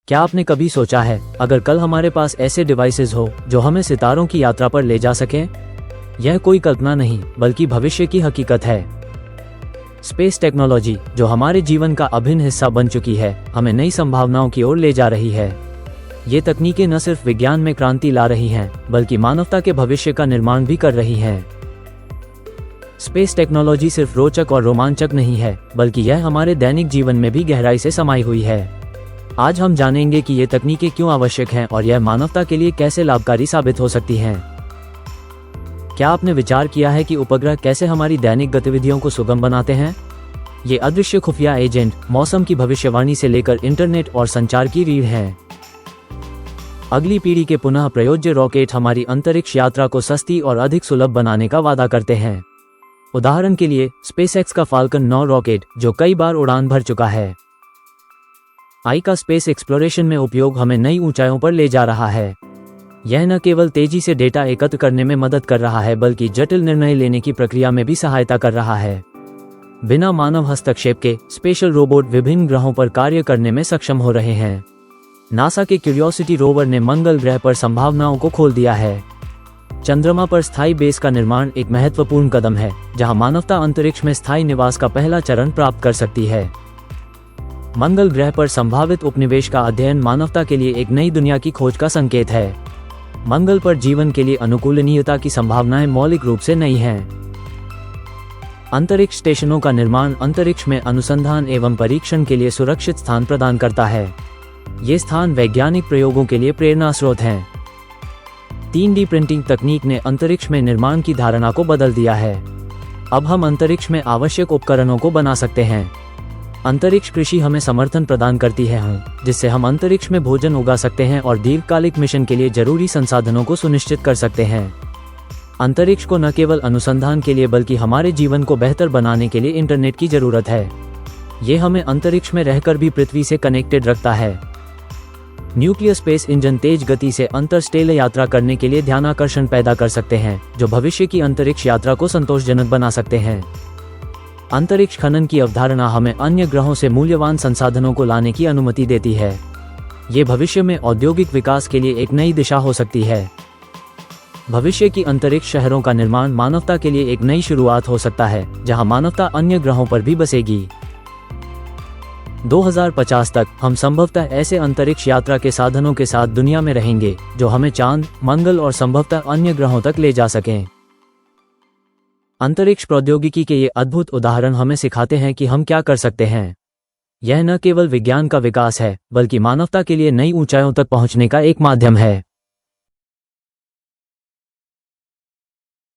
क्या आपने कभी सोचा है अगर कल हमारे पास ऐसे डिवाइसेस हो जो हमें सितारों की यात्रा पर ले जा सकें? यह कोई कल्पना नहीं बल्कि भविष्य की हकीकत है। स्पेस टेक्नोलॉजी जो हमारे जीवन का अभिन्न हिस्सा बन चुकी है, हमें नई संभावनाओं की ओर ले जा रही है। ये तकनीकें न सिर्फ विज्ञान में क्रांति ला रही हैं, बल्कि मानवता के भविष्य का निर्माण भी कर रही हैं। स्पेस टेक्नोलॉजी सिर्फ रोचक और रोमांचक नहीं है, बल्कि यह हमारे दैनिक जीवन में भी गहराई से समाई हुई है। आज हम जानेंगे कि ये तकनीकें क्यों आवश्यक हैं और यह मानवता के लिए कैसे लाभकारी साबित हो सकती हैं। क्या आपने विचार किया है कि उपग्रह कैसे हमारी दैनिक गतिविधियों को सुगम बनाते हैं? ये अदृश्य खुफिया एजेंट मौसम की भविष्यवाणी से लेकर इंटरनेट और संचार की रीढ़ हैं। अगली पीढ़ी के पुनः प्रयोज्य रॉकेट हमारी अंतरिक्ष यात्रा को सस्ती और अधिक सुलभ बनाने का वादा करते हैं। उदाहरण के लिए स्पेसएक्स का फाल्कन 9 रॉकेट जो कई बार उड़ान भर चुका है। आई का स्पेस एक्सप्लोरेशन में उपयोग हमें नई ऊंचाइयों पर ले जा रहा है। यह न केवल तेजी से डेटा एकत्र करने में मदद कर रहा है, बल्कि जटिल निर्णय लेने की प्रक्रिया में भी सहायता कर रहा है। बिना मानव हस्तक्षेप के स्पेशल रोबोट विभिन्न ग्रहों पर कार्य करने में सक्षम हो रहे हैं। नासा के क्यूरियोसिटी रोवर ने मंगल ग्रह पर संभावनाओं को खोल दिया है। चंद्रमा पर स्थायी बेस का निर्माण एक महत्वपूर्ण कदम है, जहां मानवता अंतरिक्ष में स्थायी निवास का पहला चरण प्राप्त कर सकती है। मंगल ग्रह पर संभावित उपनिवेश का अध्ययन मानवता के लिए एक नई दुनिया की खोज का संकेत है। मंगल पर जीवन के लिए अनुकूलनीयता की संभावनाएं मौलिक रूप से नई हैं। अंतरिक्ष स्टेशनों का निर्माण अंतरिक्ष में अनुसंधान एवं परीक्षण के लिए सुरक्षित स्थान प्रदान करता है। ये स्थान वैज्ञानिक प्रयोगों के लिए प्रेरणा स्रोत हैं। 3D प्रिंटिंग तकनीक ने अंतरिक्ष में निर्माण की धारणा को बदल दिया है। अब हम अंतरिक्ष में आवश्यक उपकरणों को बना सकते हैं। अंतरिक्ष कृषि हमें समर्थन प्रदान करती है, जिससे हम अंतरिक्ष में भोजन उगा सकते हैं और दीर्घकालिक मिशन के लिए जरूरी संसाधनों को सुनिश्चित कर सकते हैं। अंतरिक्ष को न केवल अनुसंधान के लिए बल्कि हमारे जीवन को बेहतर बनाने के लिए इंटरनेट की जरूरत है। ये हमें अंतरिक्ष में रहकर भी पृथ्वी से कनेक्टेड रखता है। न्यूक्लियर स्पेस इंजन तेज गति से अंतरस्टेलर यात्रा करने के लिए ध्यानाकर्षण पैदा कर सकते हैं, जो भविष्य की अंतरिक्ष यात्रा को संतोषजनक बना सकते हैं। अंतरिक्ष खनन की अवधारणा हमें अन्य ग्रहों से मूल्यवान संसाधनों को लाने की अनुमति देती है। ये भविष्य में औद्योगिक विकास के लिए एक नई दिशा हो सकती है। भविष्य की अंतरिक्ष शहरों का निर्माण मानवता के लिए एक नई शुरुआत हो सकता है, जहां मानवता अन्य ग्रहों पर भी बसेगी। 2050 तक हम संभवतः ऐसे अंतरिक्ष यात्रा के साधनों के साथ दुनिया में रहेंगे जो हमें चांद, मंगल और संभवतः अन्य ग्रहों तक ले जा सकें। अंतरिक्ष प्रौद्योगिकी के ये अद्भुत उदाहरण हमें सिखाते हैं कि हम क्या कर सकते हैं। यह न केवल विज्ञान का विकास है, बल्कि मानवता के लिए नई ऊंचाइयों तक पहुंचने का एक माध्यम है।